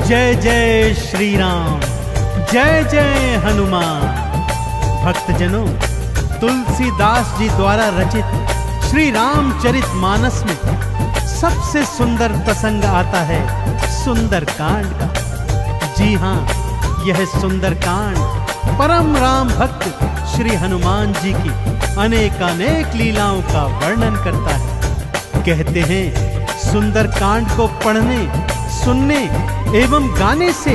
जय जय श्री राम, जय जय हनुमान। भक्तजनों, तुलसीदास जी द्वारा रचित श्री रामचरित मानस में सबसे सुंदर प्रसंग आता है सुंदर कांड का। जी हाँ, यह सुंदर कांड परम राम भक्त श्री हनुमान जी की अनेकानेक लीलाओं का वर्णन करता है। कहते हैं, सुंदर कांड को पढ़ने, सुनने एवं गाने से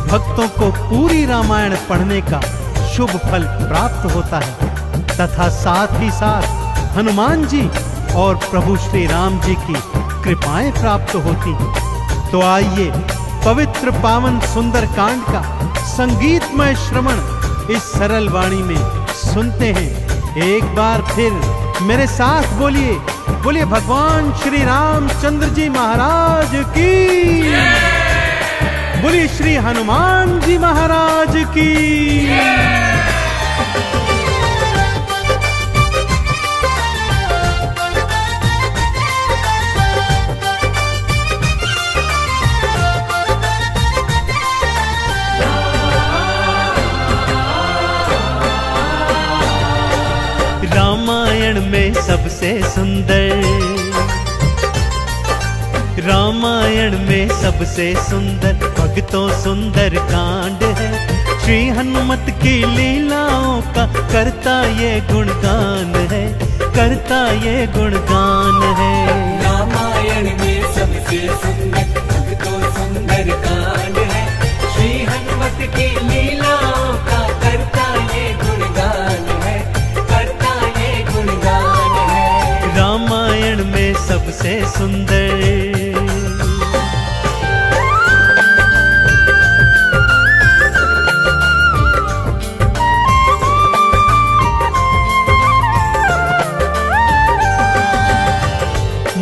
भक्तों को पूरी रामायण पढ़ने का शुभ फल प्राप्त होता है तथा साथ ही साथ हनुमान जी और प्रभु श्री राम जी की कृपाएं प्राप्त होती हैं। तो आइए पवित्र पावन सुंदर कांड का संगीतमय श्रवण इस सरल वाणी में सुनते हैं। एक बार फिर मेरे साथ बोलिए, बोलिए भगवान श्री रामचंद्र जी महाराज की, बोलिए श्री हनुमान जी महाराज की। रामायण में सबसे सुंदर, रामायण में सबसे सुंदर भक्तों सुंदर कांड है। श्री हनुमत की लीलाओं का करता ये गुणगान है, करता ये गुणगान है। रामायण में सबसे सुंदर भक्तों सुंदर कांड है। श्री हनुमत की लीलाओं का करता ये गुणगान है, करता ये गुणगान है। रामायण में सबसे सुंदर।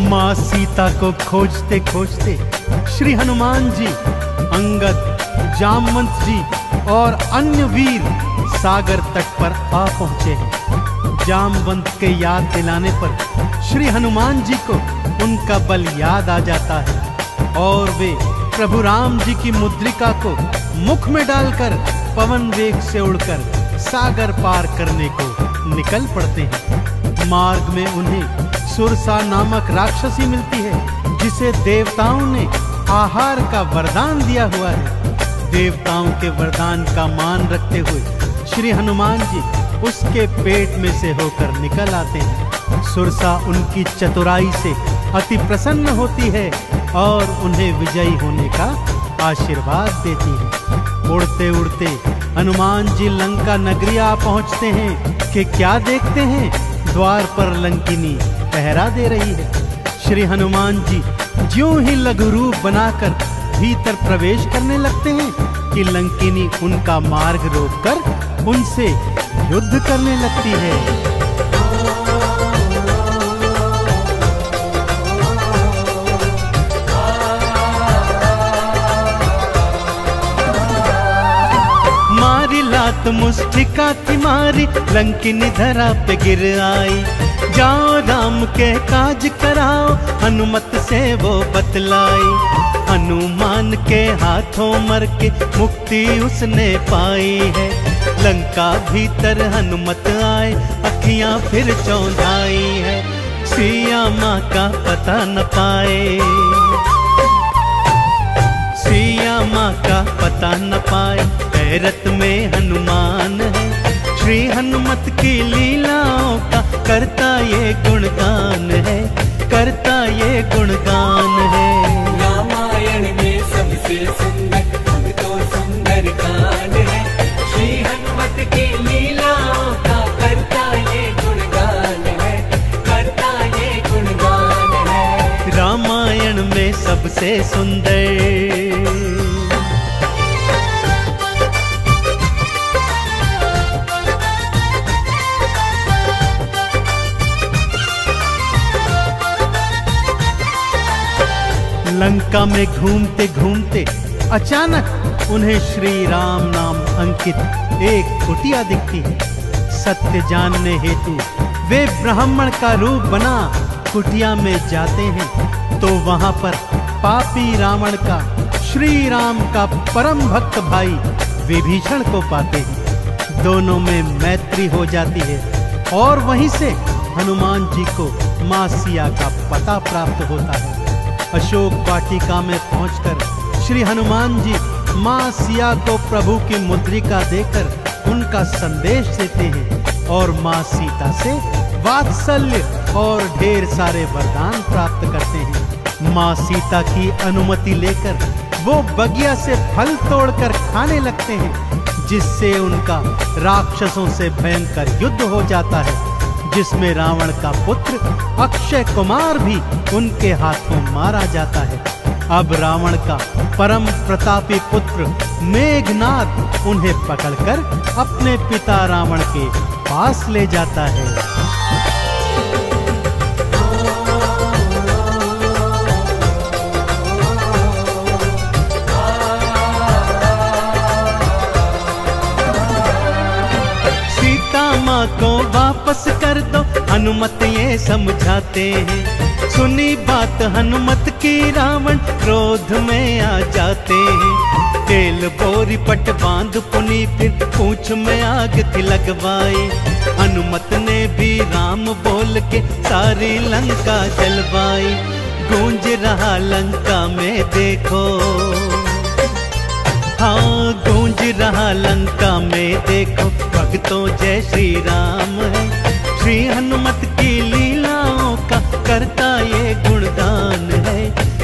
माँ सीता को खोजते खोजते श्री हनुमान जी, अंगद, जामवंत जी और अन्य वीर सागर तट पर आ पहुंचे हैं। जामवंत के याद दिलाने पर श्री हनुमान जी को उनका बल याद आ जाता है और वे प्रभु राम जी की मुद्रिका को मुख में डालकर पवन वेग से उड़कर सागर पार करने को निकल पड़ते हैं। मार्ग में उन्हें सुरसा नामक राक्षसी मिलती है, जिसे देवताओं ने आहार का वरदान दिया हुआ है। देवताओं के वरदान का मान रखते हुए श्री हनुमान जी उसके पेट में से होकर निकल आते हैं। सुरसा उनकी चतुराई से अति प्रसन्न होती है और उन्हें विजयी होने का आशीर्वाद देती है। उड़ते उड़ते हनुमान जी लंका नगरी आ पहुंचते हैं कि क्या देखते हैं, द्वार पर लंकिनी पहरा दे रही है। श्री हनुमान जी ज्यों ही लघु रूप बनाकर भीतर प्रवेश करने लगते हैं कि लंकिनी उनका मार्ग रोककर उनसे युद्ध करने लगती है। मारी लात मुष्टिका थी मारी, लंकिनी धरा पे गिर आई। जाओ राम के काज कराओ, हनुमत से वो बतलाई। हनुमान के हाथों मर के मुक्ति उसने पाई है। लंका भीतर हनुमत आए, अखियां फिर चौंधाई है। सिया माँ का पता न पाए, सिया माँ का पता न पाए। हैरत में हनुमान है, श्री हनुमत की लीलाओं का करता ये गुणगान है, करता ये गुणगान है। रामायण में सबसे सुंदर भक्तों सुंदर कांड है। श्री हनुमत की लीलाओं का करता ये गुणगान है, करता ये गुणगान है। रामायण में सबसे सुंदर। लंका में घूमते घूमते अचानक उन्हें श्री राम नाम अंकित एक कुटिया दिखती है। सत्य जानने हेतु वे ब्राह्मण का रूप बना कुटिया में जाते हैं तो वहां पर पापी रावण का श्री राम का परम भक्त भाई विभीषण को पाते हैं। दोनों में मैत्री हो जाती है और वहीं से हनुमान जी को मां सिया का पता प्राप्त होता है। अशोक वाटिका में पहुंचकर श्री हनुमान जी मां सिया को प्रभु की मुद्रिका देकर उनका संदेश देते हैं और मां सीता से वात्सल्य और ढेर सारे वरदान प्राप्त करते हैं। मां सीता की अनुमति लेकर वो बगिया से फल तोड़कर खाने लगते हैं, जिससे उनका राक्षसों से भयंकर युद्ध हो जाता है, जिसमें रावण का पुत्र अक्षय कुमार भी उनके हाथों मारा जाता है। अब रावण का परम प्रतापी पुत्र मेघनाद उन्हें पकड़कर अपने पिता रावण के पास ले जाता है। माँ को वापस कर दो, हनुमत ये समझाते हैं। सुनी बात हनुमत की रावण क्रोध में आ जाते हैं। तेल बोरी पट बांध पुनी फिर पूंछ में आग थी लगवाई। हनुमत ने भी राम बोल के सारी लंका जलवाई। गूंज रहा लंका में देखो, हाँ गूंज रहा लंका में देखो, भक्तों जय श्री राम है। श्री हनुमत की लीलाओं का करता ये गुणगान है,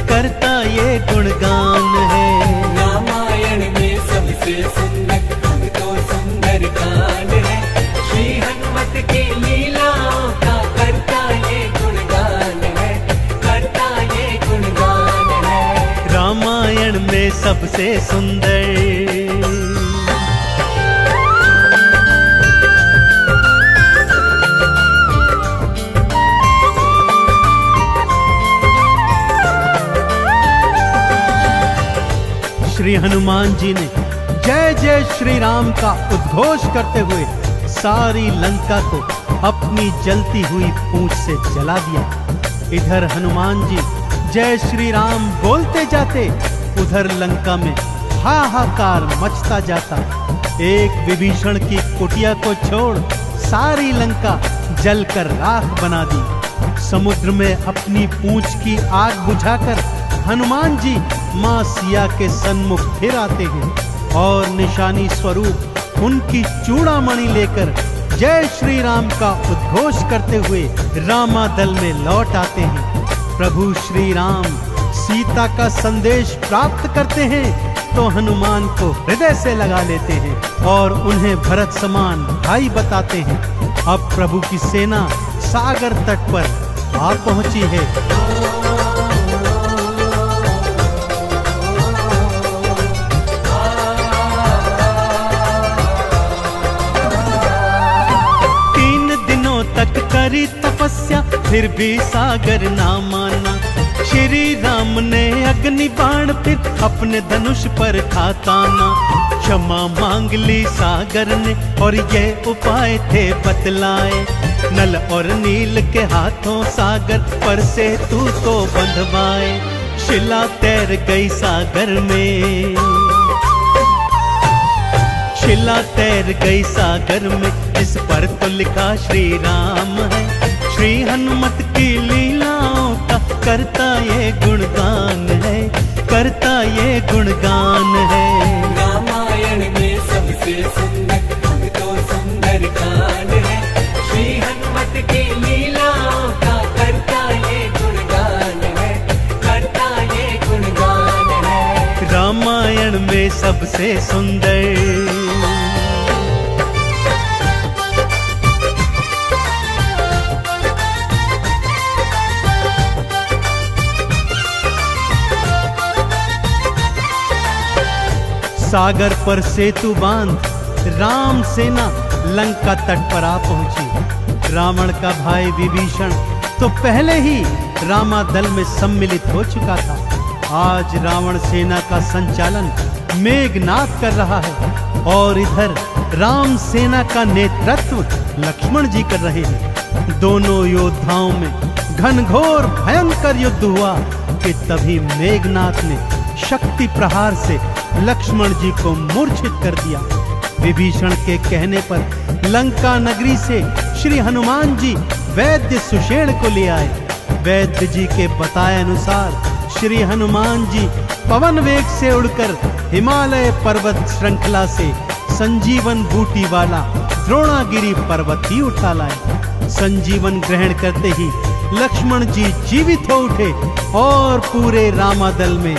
करता ये गुणगान है। रामायण में सबसे सुंदर भक्तों सुंदर कांड है। श्री हनुमत की लीलाओं का करता ये गुणगान है, करता ये गुणगान है। रामायण में सबसे सुंदर श्री हनुमान जी ने जय जय श्री राम का उद्घोष करते हुए सारी लंका को अपनी जलती हुई पूंछ से जला दिया। इधर हनुमान जी जय श्री राम बोलते जाते, उधर लंका में हाहाकार मचता जाता। एक विभीषण की कुटिया को छोड़ सारी लंका जलकर राख बना दी। समुद्र में अपनी पूंछ की आग बुझाकर हनुमान जी मां सिया के सन्मुख फिर आते हैं और निशानी स्वरूप उनकी चूड़ामणि लेकर जय श्री राम का उद्घोष करते हुए रामादल में लौट आते हैं। प्रभु श्री राम सीता का संदेश प्राप्त करते हैं तो हनुमान को हृदय से लगा लेते हैं और उन्हें भरत समान भाई बताते हैं। अब प्रभु की सेना सागर तट पर आ पहुंची है। तक करी तपस्या फिर भी सागर ना माना। श्री राम ने अग्नि बाण फिर अपने धनुष पर खाताना। क्षमा मांग ली सागर ने और ये उपाय थे बतलाए। नल और नील के हाथों सागर पर से तू तो बंधवाए। शिला तैर गई सागर में, शिला तैर गई सागर में, इस पर तो लिखा श्री राम है। श्री हनुमत की लीलाओं का करता ये गुणगान है, करता ये गुणगान है। रामायण में सबसे सुंदर भक्तों सुंदर कांड है। श्री हनुमत की लीलाओं का करता ये गुणगान है, करता ये गुणगान है। रामायण में सबसे सुंदर सागर पर सेतु बांध राम सेना लंका तट पर आ पहुंची। रावण का भाई विभीषण तो पहले ही रामादल में सम्मिलित हो चुका था। आज रावण सेना का संचालन मेघनाद कर रहा है और इधर राम सेना का नेतृत्व लक्ष्मण जी कर रहे हैं। दोनों योद्धाओं में घनघोर भयंकर युद्ध हुआ कि तभी मेघनाद ने शक्ति प्रहार से लक्ष्मण जी को मूर्छित कर दिया। विभीषण के कहने पर लंका नगरी से श्री हनुमान जी वैद्य सुषेण को ले आए। वैद्य जी के बताए अनुसार श्री हनुमान जी पवन वेग से उड़कर हिमालय पर्वत श्रृंखला से संजीवन बूटी वाला द्रोणागिरी पर्वत ही उठा लाए। संजीवन ग्रहण करते ही लक्ष्मण जी जीवित हो उठे और पूरे रामादल में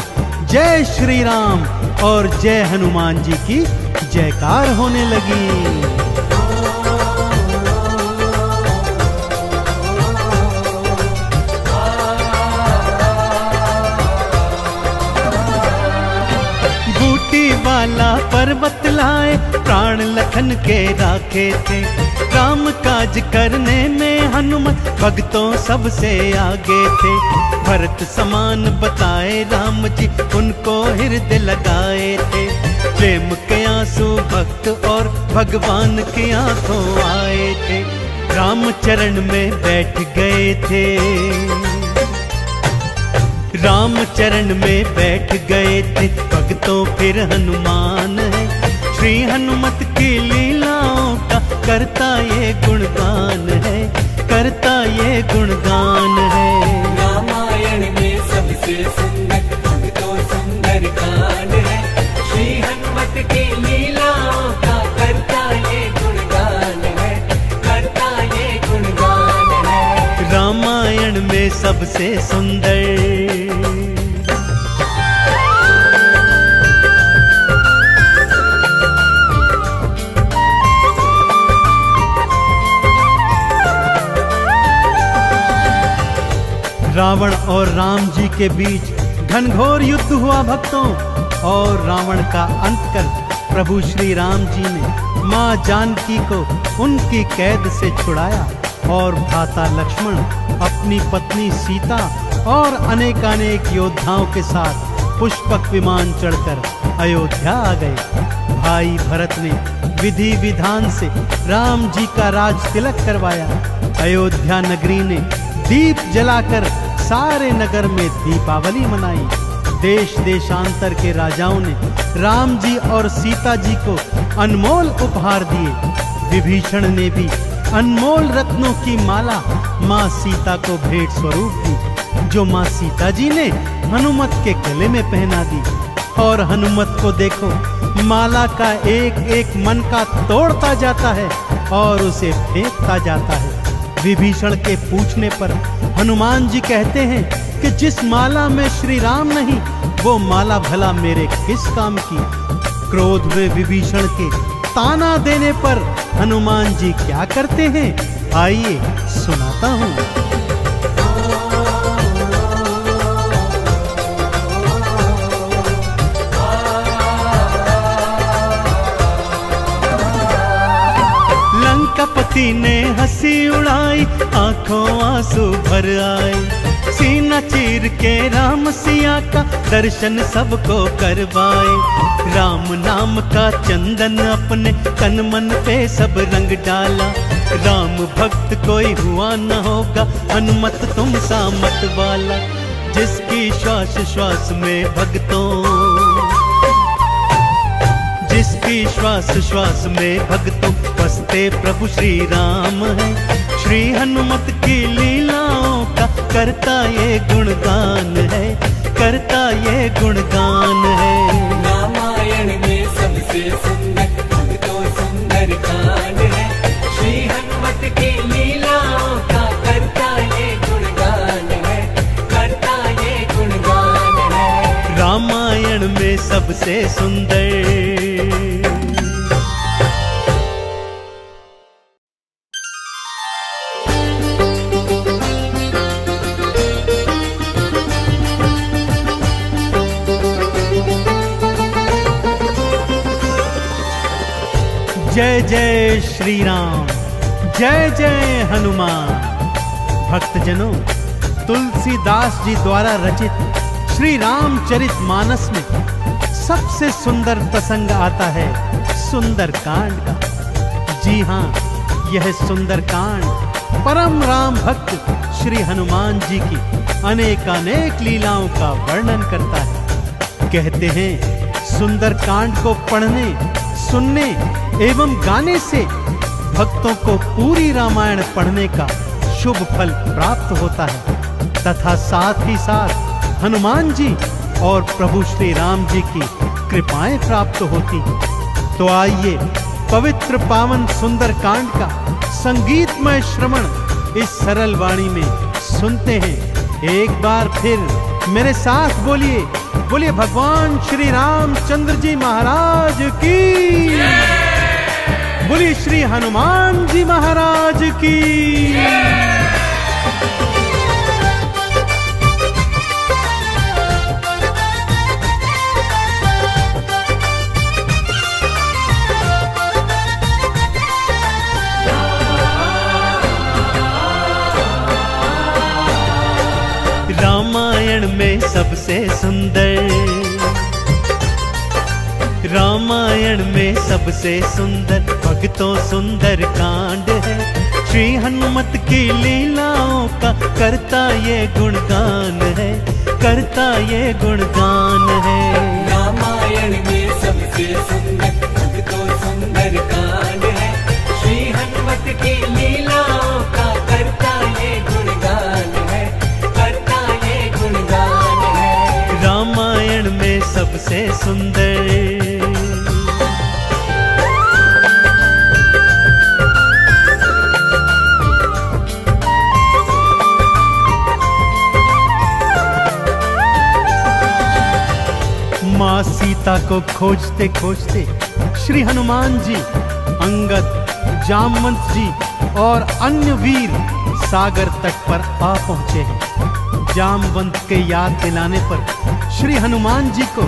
जय श्री राम और जय हनुमान जी की जयकार होने लगी। वाला पर्वत लाए प्राण लखन के राखे थे। राम काज करने में हनुमत भक्तों सबसे आगे थे। भरत समान बताए राम जी उनको हृदय लगाए थे। प्रेम के आंसू भक्त और भगवान की आंखों आए थे। राम चरण में बैठ गए थे। राम चरण में बैठ गए थे भक्तों फिर हनुमान है। श्री हनुमत की लीलाओं का करता ये गुणगान है, करता ये गुणगान है। रामायण में सबसे सुंदर भक्तों सुंदर कांड है। श्री हनुमत की लीलाओं का करता ये गुणगान है, करता ये गुणगान है। रामायण में सबसे सुंदर। रावण और राम जी के बीच घनघोर युद्ध हुआ भक्तों, और रावण का अंत कर प्रभु श्री राम जी ने मां जानकी को उनकी कैद से छुड़ाया और भ्राता लक्ष्मण अपनी पत्नी सीता और अनेकानेक योद्धाओं के साथ पुष्पक विमान चढ़कर अयोध्या आ गए। भाई भरत ने विधि विधान से राम जी का राज तिलक करवाया। अयोध्या नगरी ने दीप जलाकर सारे नगर में दीपावली मनाई। देश देशांतर के राजाओं ने राम जी और सीता जी को अनमोल उपहार दिए। विभीषण ने भी अनमोल रत्नों की माला माँ सीता को भेंट स्वरूप दी, जो माँ सीता जी ने हनुमत के गले में पहना दी। और हनुमत को देखो, माला का एक एक मन का तोड़ता जाता है और उसे फेंकता जाता है। विभीषण के पूछने पर हनुमान जी कहते हैं कि जिस माला में श्री राम नहीं, वो माला भला मेरे किस काम की। क्रोध में विभीषण के ताना देने पर हनुमान जी क्या करते हैं, आइए सुनाता हूँ। लंकापति ने हंसी उड़ाई, आंखों आंसू भर आए। सीना चीर के राम सिया का दर्शन सबको करवाए। राम नाम का चंदन अपने तन मन पे सब रंग डाला। राम भक्त कोई हुआ न होगा, हनुमत तुम सा मत वाला। जिसकी श्वास श्वास में भक्तों, जिसकी श्वास श्वास में भक्तों बसते प्रभु श्री राम है। श्री हनुमत की लीलाओं का करता ये गुणगान है, करता ये गुणगान है। रामायण में सबसे सुंदर भक्तों सुंदर कांड है। श्री हनुमत की लीलाओं का करता ये गुणगान है, करता ये गुणगान है। रामायण में सबसे सुंदर। जय जय श्री राम, जय जय हनुमान। भक्तजनों, तुलसीदास जी द्वारा रचित श्री रामचरित मानस में सबसे सुंदर प्रसंग आता है सुंदर कांड का। जी हाँ, यह सुंदर कांड परम राम भक्त श्री हनुमान जी की अनेकानेक लीलाओं का वर्णन करता है। कहते हैं सुंदर कांड को पढ़ने, सुनने एवं गाने से भक्तों को पूरी रामायण पढ़ने का शुभ फल प्राप्त होता है तथा साथ ही साथ हनुमान जी और प्रभु श्री राम जी की कृपाएं प्राप्त होती हैं। तो आइए पवित्र पावन सुंदर कांड का संगीतमय श्रवण इस सरल वाणी में सुनते हैं। एक बार फिर मेरे साथ बोलिए, बोलिए भगवान श्री रामचंद्र जी महाराज की, बोलिए श्री हनुमान जी महाराज की। रामायण में सबसे सुंदर, रामायण में सबसे सुंदर भक्तों सुंदर कांड है। श्री हनुमत की लीलाओं का करता ये गुणगान है, करता ये गुणगान है। रामायण में सबसे सुंदर भक्तों सुंदर कांड है। श्री हनुमत की लीलाओं का करता ये गुणगान है, करता ये गुणगान है। रामायण में सबसे सुंदर। माँ सीता को खोजते खोजते श्री हनुमान जी, अंगद, जामवंत जी और अन्य वीर सागर तट पर आ पहुंचे हैं। जामवंत के याद दिलाने पर श्री हनुमान जी को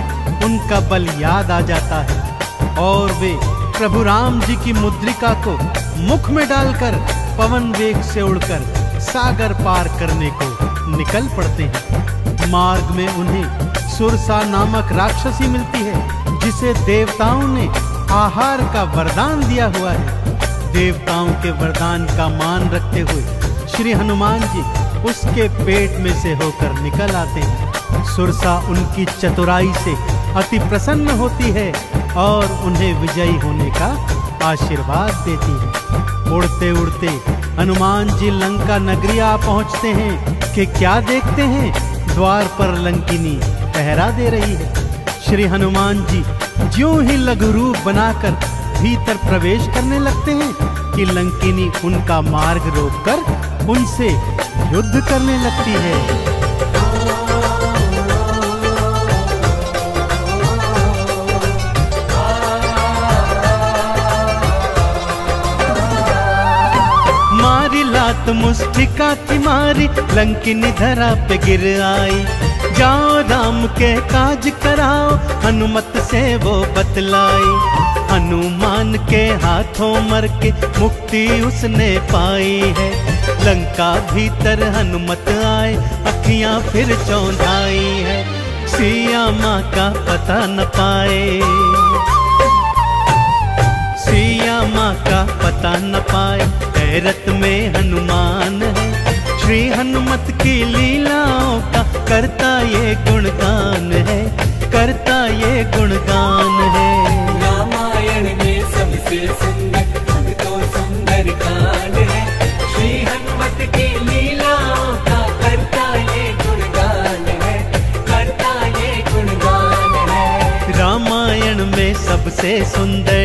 उनका बल याद आ जाता है और वे प्रभु राम जी की मुद्रिका को मुख में डालकर पवन वेग से उड़कर सागर पार करने को निकल पड़ते हैं। मार्ग में उन्हें सुरसा नामक राक्षसी मिलती है जिसे देवताओं ने आहार का वरदान दिया हुआ है। देवताओं के वरदान का मान रखते हुए श्री हनुमान जी उसके पेट में से होकर निकल आते हैं। सुरसा उनकी चतुराई से अति प्रसन्न होती है और उन्हें विजयी होने का आशीर्वाद देती है। उड़ते उड़ते हनुमान जी लंका नगरी आ पहुंचते हैं कि क्या देखते हैं, द्वार पर लंकिनी पहरा दे रही है। श्री हनुमान जी ज्यों ही लघु रूप बनाकर भीतर प्रवेश करने लगते हैं कि लंकिनी उनका मार्ग रोककर उनसे युद्ध करने लगती है। मारी लात मुष्टिका की मारी, लंकिनी धरा पे गिर आई। जाओ राम के काज कराओ, हनुमत से वो बतलाई। हनुमान के हाथों मर के मुक्ति उसने पाई है। लंका भीतर हनुमत आए, अखियां फिर चौंधाई है। सिया माँ का पता न पाए, सिया माँ का पता न पाए। हैरत में हनुमान है, श्री हनुमत की लीलाओं का करता ये गुणगान है, करता ये गुणगान है। रामायण में सबसे सुंदर भक्तों सुंदर कांड है। श्री हनुमत की लीलाओं का करता ये गुणगान है, करता ये गुणगान है। रामायण में सबसे सुंदर।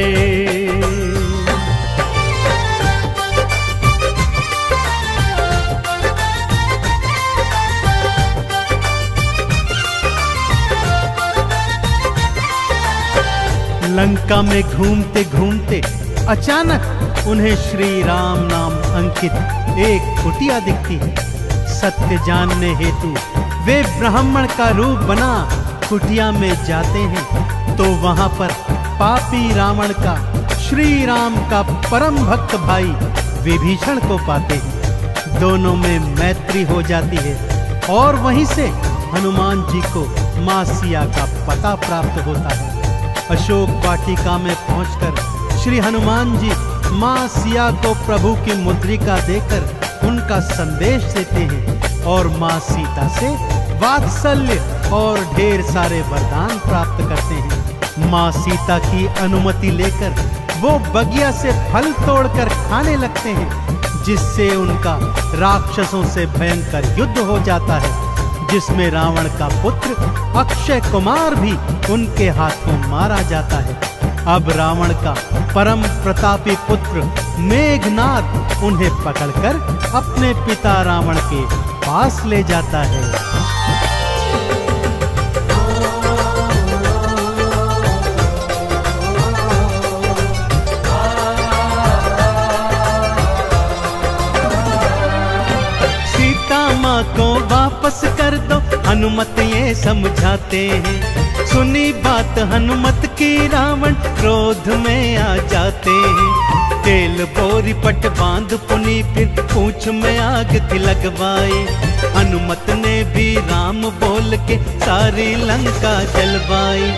लंका में घूमते घूमते अचानक उन्हें श्री राम नाम अंकित एक कुटिया दिखती है। सत्य जानने हेतु वे ब्राह्मण का रूप बना कुटिया में जाते हैं तो वहां पर पापी रावण का श्री राम का परम भक्त भाई विभीषण को पाते हैं। दोनों में मैत्री हो जाती है और वहीं से हनुमान जी को माँ सिया का पता प्राप्त होता है। अशोक वाटिका में पहुंचकर श्री हनुमान जी माँ सिया को प्रभु की मुद्रिका देकर उनका संदेश देते हैं और माँ सीता से वात्सल्य और ढेर सारे वरदान प्राप्त करते हैं। माँ सीता की अनुमति लेकर वो बगिया से फल तोड़कर खाने लगते हैं, जिससे उनका राक्षसों से भयंकर युद्ध हो जाता है, जिसमें रावण का पुत्र अक्षय कुमार भी उनके हाथों मारा जाता है। अब रावण का परम प्रतापी पुत्र मेघनाद उन्हें पकड़कर अपने पिता रावण के पास ले जाता है। माँ को वापस कर दो, हनुमत ये समझाते हैं। सुनी बात हनुमत की रावण क्रोध में आ जाते हैं। तेल बोरी पट बांध पुनी फिर पूंछ में आग थी लगवाई। हनुमत ने भी राम बोल के सारी लंका जलवाई।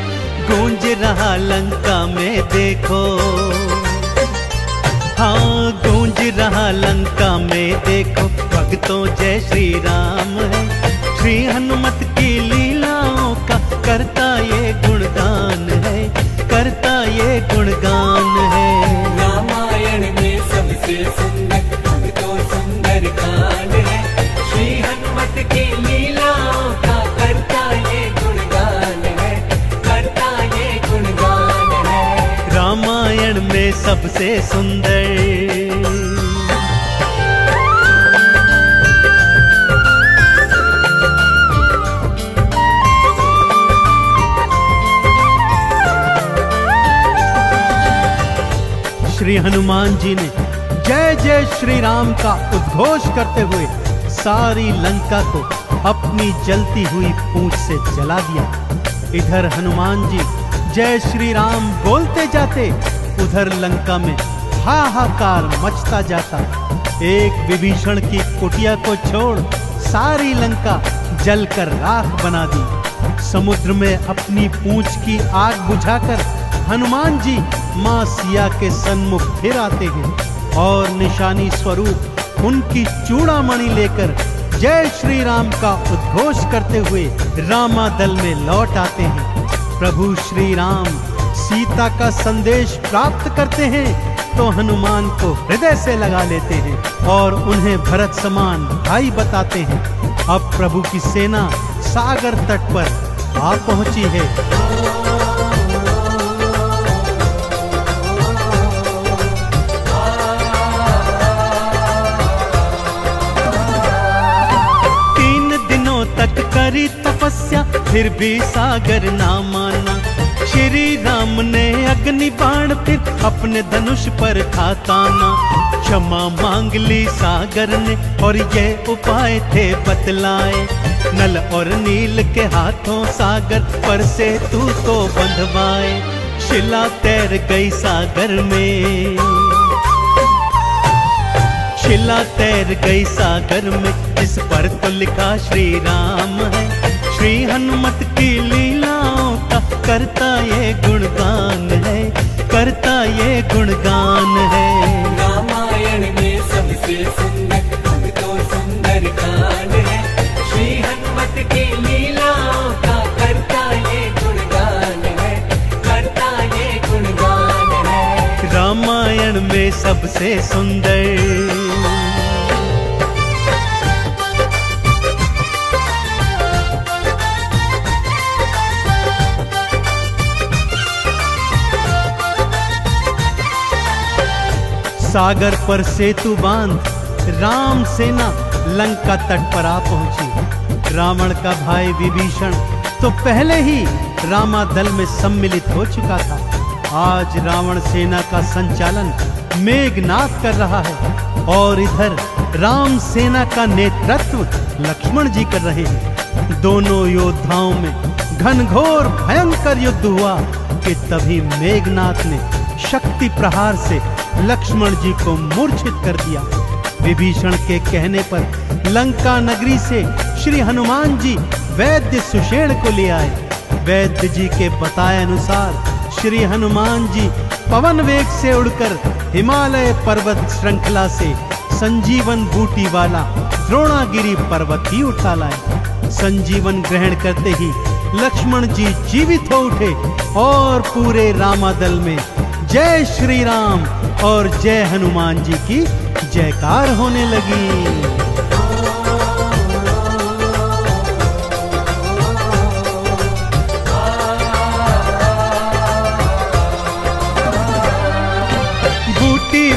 गूंज रहा लंका में देखो, हाँ गूंज रहा लंका में देखो, भक्तों जय श्री राम है। श्री हनुमत की लीलाओं का करता ये गुणगान है, करता ये गुणगान है। रामायण में सबसे सुंदर तो सुंदर कांड है। श्री हनुमत की लीलाओं का करता ये गुणगान है, करता ये गुणगान है। रामायण में सबसे सुंदर श्री हनुमान जी ने जय जय श्री राम का उद्घोष करते हुए सारी लंका को अपनी जलती हुई पूंछ से जला दिया। इधर हनुमान जी जय श्री राम बोलते जाते, उधर लंका में हाहाकार मचता जाता। एक विभीषण की कुटिया को छोड़ सारी लंका जलकर राख बना दी। समुद्र में अपनी पूंछ की आग बुझाकर हनुमान जी माँ सिया के सन्मुख फिर आते हैं और निशानी स्वरूप उनकी चूड़ामणि लेकर जय श्री राम का उद्घोष करते हुए रामादल में लौट आते हैं। प्रभु श्री राम सीता का संदेश प्राप्त करते हैं तो हनुमान को हृदय से लगा लेते हैं और उन्हें भरत समान भाई बताते हैं। अब प्रभु की सेना सागर तट पर आ पहुंची है। तक करी तपस्या फिर भी सागर ना माना। श्री राम ने अग्नि बाण फिर अपने धनुष पर था ताना। क्षमा मांग ली सागर ने और ये उपाय थे बतलाए। नल और नील के हाथों सागर पर से तू को बंधवाए। शिला तैर गई सागर में, शिला तैर गई सागर में, जिस पर तो लिखा श्री राम है। श्री हनुमत की लीलाओं का करता ये गुणगान है, करता ये गुणगान है। रामायण में सबसे सुंदर तो सुंदर कांड है। श्री हनुमत की लीलाओं का करता ये गुणगान है, करता ये गुणगान है। रामायण में सबसे सुंदर सागर पर सेतु बांध राम सेना लंका तट पर आ पहुंची। रावण का भाई विभीषण तो पहले ही रामादल में सम्मिलित हो चुका था। आज रावण सेना का संचालन मेघनाद कर रहा है और इधर राम सेना का नेतृत्व लक्ष्मण जी कर रहे हैं। दोनों योद्धाओं में घनघोर भयंकर युद्ध हुआ कि तभी मेघनाद ने शक्ति प्रहार से लक्ष्मण जी को मूर्छित कर दिया। विभीषण के कहने पर लंका नगरी से श्री हनुमान जी वैद्य सुषेण को ले आए। वैद्य जी के बताए अनुसार श्री हनुमान जी पवन वेग से उड़कर हिमालय पर्वत श्रृंखला से संजीवन बूटी वाला द्रोणागिरी पर्वत ही उठा लाए। संजीवन ग्रहण करते ही लक्ष्मण जी जीवित हो उठे और पूरे रामादल में जय श्री राम और जय हनुमान जी की जयकार होने लगी।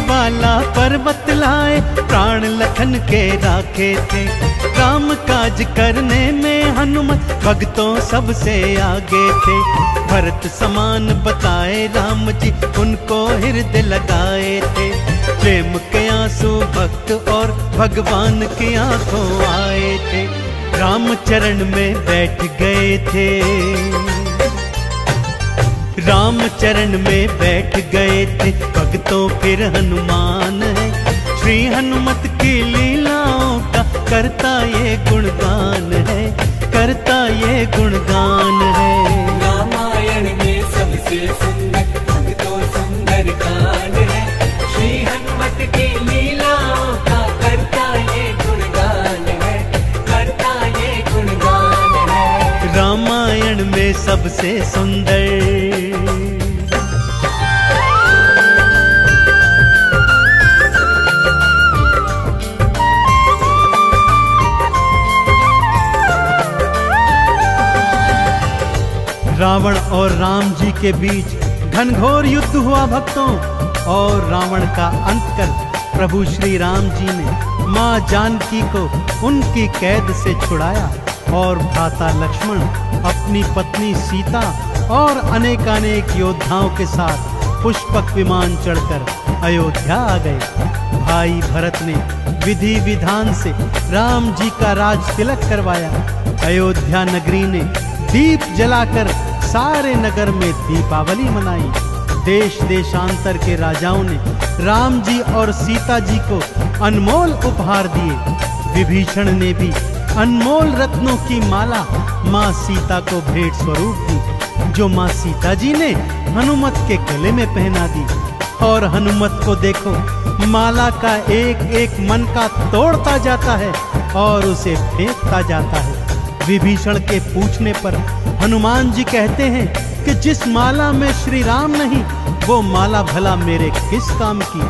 वाला पर्वत लाए प्राण लखन के राखे थे, काम काज करने में हनुमत भक्तों सबसे आगे थे। भरत समान बताए राम जी उनको हृदय लगाए थे, प्रेम के आंसू भक्त और भगवान की आंखों आए थे। राम चरण में बैठ गए थे, राम चरण में बैठ गए थे भक्तों फिर हनुमान है। श्री हनुमत की लीलाओं का करता ये गुणगान है, करता ये गुणगान है। रामायण में सबसे सुंदर भक्तों सुंदर कांड है, श्री हनुमत की लीलाओं का करता ये गुणगान है, करता ये गुणगान है। रामायण में सबसे सुंदर रावण और राम जी के बीच घनघोर युद्ध हुआ भक्तों, और रावण का अंत कर प्रभु श्री राम जी ने मां जानकी को उनकी कैद से छुड़ाया और भ्राता लक्ष्मण अपनी पत्नी सीता और अनेकानेक योद्धाओं के साथ पुष्पक विमान चढ़कर अयोध्या आ गए। भाई भरत ने विधि विधान से राम जी का राज तिलक करवाया। अयोध्या नगरी ने दीप जलाकर सारे नगर में दीपावली मनाई। देश देशांतर के राजाओं ने राम जी और सीता जी को अनमोल उपहार दिए। विभीषण ने भी अनमोल रत्नों की माला माँ सीता को भेंट स्वरूप दी, जो माँ सीता जी ने हनुमत के गले में पहना दी। और हनुमत को देखो, माला का एक एक मन का तोड़ता जाता है और उसे फेंकता जाता है। विभीषण के पूछने पर हनुमान जी कहते हैं कि जिस माला में श्री राम नहीं, वो माला भला मेरे किस काम की।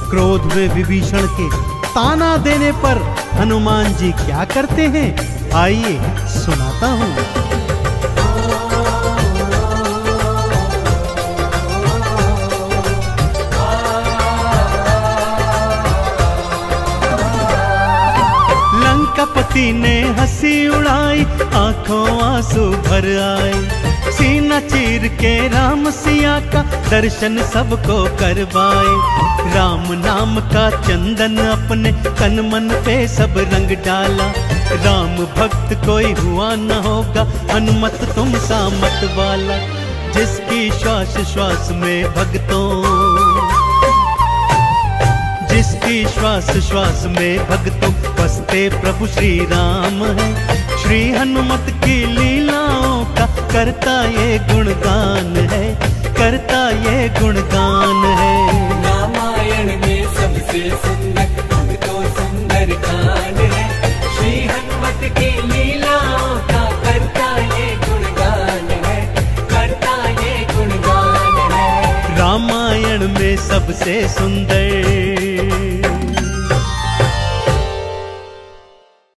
क्रोध में विभीषण के ताना देने पर हनुमान जी क्या करते हैं, आइए सुनाता हूँ। लंकापति ने हंसी उड़ाई, आंखों आंसू भर आए। सीना चीर के राम सिया का दर्शन सबको करवाए। राम नाम का चंदन अपने तन मन पे सब रंग डाला। राम भक्त कोई हुआ न होगा, हनुमत तुम सा मत वाला। जिसकी श्वास श्वास में भक्तों, जिसकी श्वास श्वास में भक्तों बसते प्रभु श्री राम है। श्री हनुमत की लीलाओं का करता ये गुणगान है, करता ये गुणगान है। रामायण में सबसे सुंदर भक्तों सुंदर कांड है, श्री हनुमत की लीलाओं का करता ये गुणगान है, करता ये गुणगान है। रामायण में सबसे सुंदर